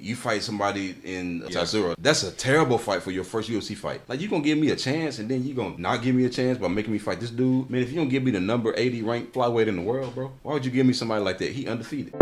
you fight somebody in Tatsuro. That's a terrible fight for your first UFC fight. Like, you gonna give me a chance and then you gonna not give me a chance by making me fight this dude? Man, if you gonna give me the number 80 ranked flyweight in the world, bro, why would you give me somebody like that? He undefeated.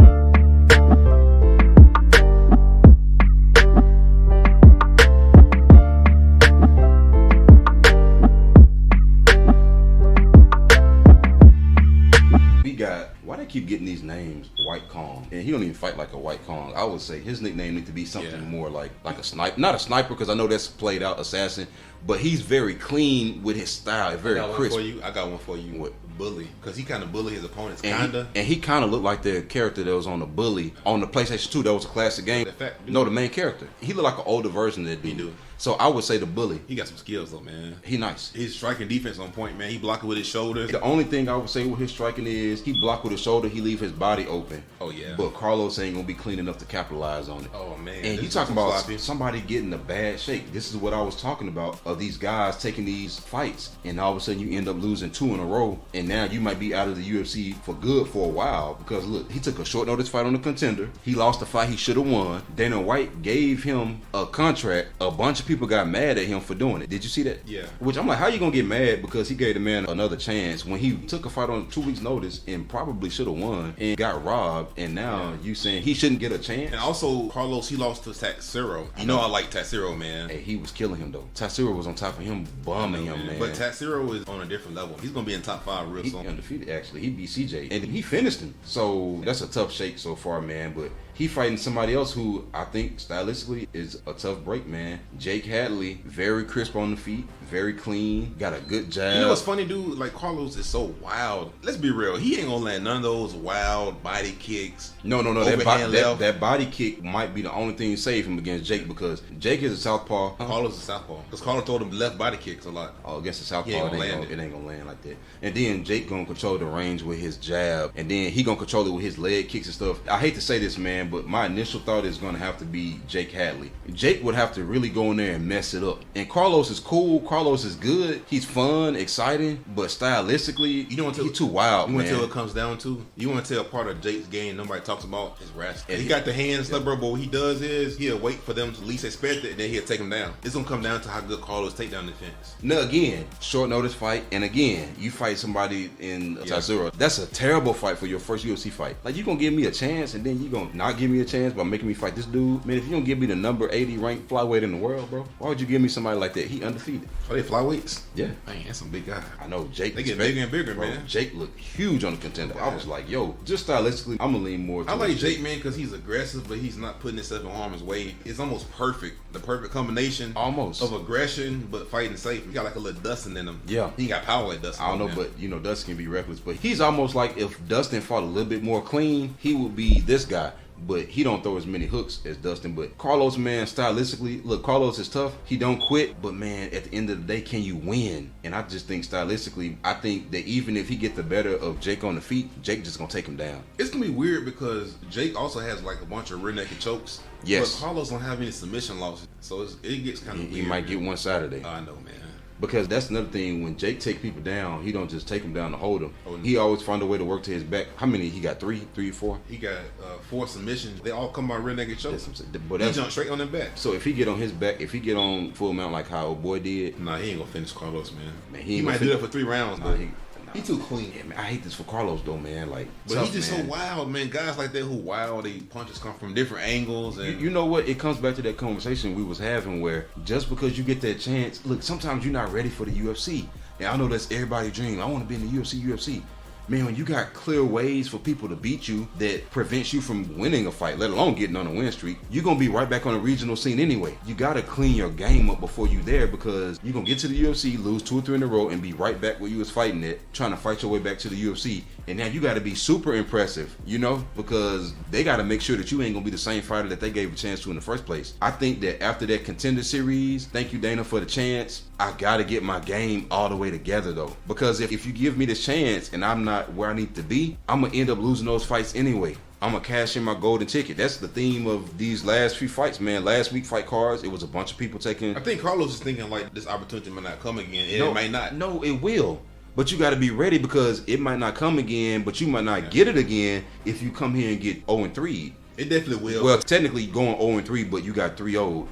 Why they keep getting these names White Kong? And he don't even fight like a White Kong. I would say his nickname need to be something more like a sniper. Not a sniper, because I know that's played out, assassin. But he's very clean with his style. Very crisp. I got one for you. What? Bully, because he kind of bully his opponents, and he kind of looked like the character that was on the Bully on the PlayStation 2. That was a classic game. No, the main character. He looked like an older version of that dude. He do. So I would say the Bully. He got some skills though, man. He nice. His striking defense on point, man. He blocking with his shoulders. The only thing I would say with his striking is he block with his shoulder. He leave his body open. Oh yeah. But Carlos ain't gonna be clean enough to capitalize on it. Oh man. And you talking about somebody getting a bad shake. This is what I was talking about, of these guys taking these fights and all of a sudden you end up losing 2 in a row, and now you might be out of the UFC for good for a while. Because look, he took a short notice fight on the Contender. He lost the fight he should have won. Dana White gave him a contract. A bunch of people got mad at him for doing it. Did you see that? Yeah. Which I'm like, how you gonna get mad because he gave the man another chance when he took a fight on 2 weeks notice and probably should have won and got robbed, and now you saying he shouldn't get a chance? And also Carlos, he lost to Tatsuro. You know I like Tatsuro, man. Hey, he was killing him though. Tatsuro was on top of him, bumming him, man. But Tatsuro is on a different level. He's gonna be in top 5 real soon. He undefeated actually. He beat CJ and he finished him. So that's a tough shake so far, man. But he fighting somebody else who I think stylistically is a tough break, man. Jake Hadley, very crisp on the feet, very clean, got a good jab. You know what's funny, dude? Like, Carlos is so wild. Let's be real. He ain't gonna land none of those wild body kicks. No. That body kick might be the only thing to save him against Jake, because Jake is a southpaw. Carlos is a southpaw. Because Carlos told him left body kicks a lot. Oh, against the southpaw, it ain't gonna land like that. And then Jake gonna control the range with his jab, and then he gonna control it with his leg kicks and stuff. I hate to say this, man, but my initial thought is gonna have to be Jake Hadley. Jake would have to really go in there and mess it up. And Carlos is cool. Carlos is good. He's fun, exciting, but stylistically, he's too wild, man. You want to tell what it comes down to? You want to tell part of Jake's game nobody talks about is wrestling. He got the hands and stuff, bro, but what he does is he'll wait for them to least expect it, and then he'll take him down. It's gonna come down to how good Carlos take down defense. Now again, short notice fight, and again, you fight somebody in Tatsuro. That's a terrible fight for your first UFC fight. Like, you gonna give me a chance and then you gonna not give me a chance by making me fight this dude? Man, if you don't give me the number 80 ranked flyweight in the world, bro, why would you give me somebody like that? He undefeated. Are they flyweights? Yeah. Man, that's some big guy. I know Jake. They get bigger and bigger, bro, man. Jake looked huge on the Contender. Yeah. I was like, yo, just stylistically, I'm gonna lean more. I like Jake, man, because he's aggressive, but he's not putting himself in harm's way. It's almost perfect. The perfect combination of aggression, but fighting safe. He got like a little Dustin in him. Yeah. He got power like Dustin. I don't know, but you know, Dustin can be reckless. But he's almost like if Dustin fought a little bit more clean, he would be this guy. But he don't throw as many hooks as Dustin. But Carlos, man, stylistically, look, Carlos is tough. He don't quit. But, man, at the end of the day, can you win? And I just think stylistically, I think that even if he get the better of Jake on the feet, Jake just going to take him down. It's going to be weird because Jake also has, like, a bunch of rear naked chokes. Yes. But Carlos don't have any submission losses. So it gets kind of weird. He might get one Saturday. I know, man. Because that's another thing, when Jake take people down, he don't just take them down to hold them. Oh, no. He always find a way to work to his back. How many? He got 3, 4? He got 4 submissions. They all come by rear naked chokes. But he jumped straight on their back. So if he get on his back, if he get on full mount like how old boy did. Nah, he ain't gonna finish Carlos, man. He might do that for 3 rounds, but he too clean. Yeah, man, I hate this for Carlos though, man. Like, but he's just so wild, man. Guys like that who wild, they punches come from different angles. And you know what? It comes back to that conversation we was having where just because you get that chance, look, sometimes you're not ready for the UFC. And I know that's everybody's dream. I want to be in the UFC. Man, when you got clear ways for people to beat you that prevents you from winning a fight, let alone getting on a win streak, you're going to be right back on the regional scene anyway. You got to clean your game up before you there, because you're going to get to the UFC, lose 2 or 3 in a row, and be right back where you was fighting at, trying to fight your way back to the UFC. And now you got to be super impressive, you know, because they got to make sure that you ain't going to be the same fighter that they gave a chance to in the first place. I think that after that Contender Series, thank you, Dana, for the chance. I got to get my game all the way together, though. Because if you give me this chance and I'm not where I need to be, I'm going to end up losing those fights anyway. I'm going to cash in my golden ticket. That's the theme of these last few fights, man. Last week fight cards, it was a bunch of people taking... I think Carlos is thinking like this opportunity might not come again. It might not. No, it will. But you got to be ready, because it might not come again, but you might not get it again if you come here and get 0-3. It definitely will. Well, technically going 0-3, but you got 3-0.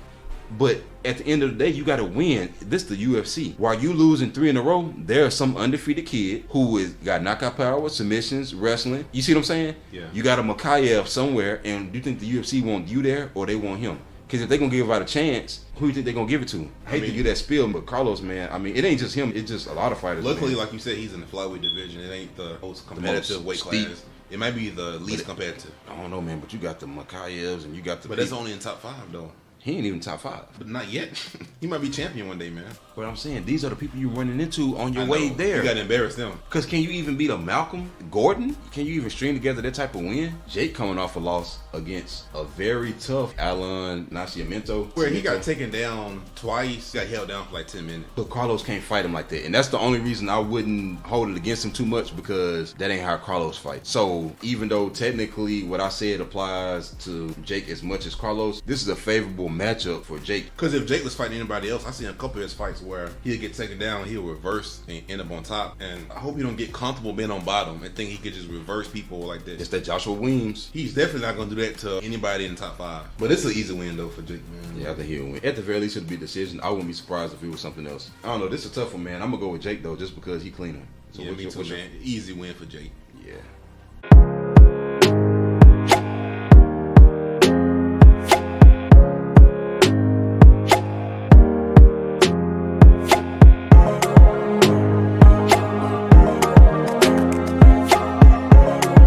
But at the end of the day, you got to win. This is the UFC. While you losing 3 in a row, there's some undefeated kid who is got knockout power, submissions, wrestling. You see what I'm saying? Yeah. You got a Makayev somewhere, and do you think the UFC want you there or they want him? Because if they're going to give out a chance, who do you think they're going to give it to? I hate to give that spiel, but Carlos, man, I mean, it ain't just him. It's just a lot of fighters. Luckily, man. like you said, he's in the flyweight division. It ain't the most competitive weight class. It might be the least competitive. I don't know, man, but you got the Makayevs and you got the... But that's only in top 5, though. He ain't even top 5. But not yet. He might be champion one day, man. But I'm saying, these are the people you're running into on your way there. You got to embarrass them. Because can you even beat a Malcolm Gordon? Can you even string together that type of win? Jake coming off a loss against a very tough Alan Nascimento. Where he got taken down twice, got held down for like 10 minutes. But Carlos can't fight him like that. And that's the only reason I wouldn't hold it against him too much, because that ain't how Carlos fights. So even though technically what I said applies to Jake as much as Carlos, this is a favorable matchup for Jake. Because if Jake was fighting anybody else, I seen a couple of his fights where he'll get taken down, he'll reverse and end up on top. And I hope he don't get comfortable being on bottom and think he could just reverse people like this. It's that Joshua Weems. He's definitely not going to do that to anybody in the top 5. But it's an easy win though for Jake, man. Yeah, I think he'll win. At the very least, it'll be a decision. I wouldn't be surprised if it was something else. I don't know. This is a tough one, man. I'm going to go with Jake though, just because he cleaner. So yeah, me too, man. Easy win for Jake. Yeah.